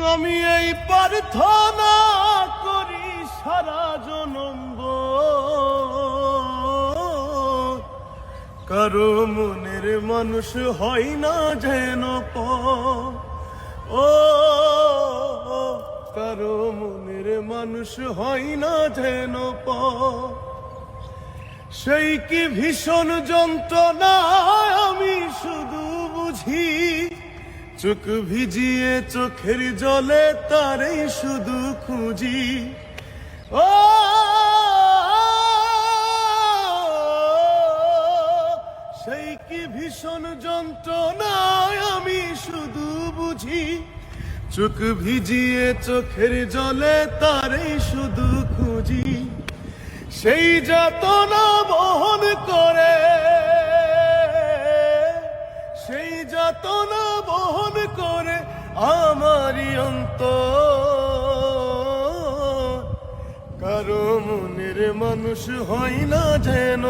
আমি এই প্রার্থনা করি সারা জনম কারো মনের মানুষ হয় না যেন ও কারো মনের মানুষ হয় না যেন সেই কি ভীষণ যন্ত্রণা আমি শুধু বুঝি চোখ ভিজিয়ে চোখের জলে তারেই শুধু খুঁজি ও সেই কি ভীষণ যন্ত্রণা আমি শুধু বুঝি চোখ ভিজিয়ে চোখের জলে তারেই শুধু খুঁজি সেই যাতনা বহন করে সেই যাতনা বহন করে আমারই অন্তর কারো মনের মানুষ হয় না যেন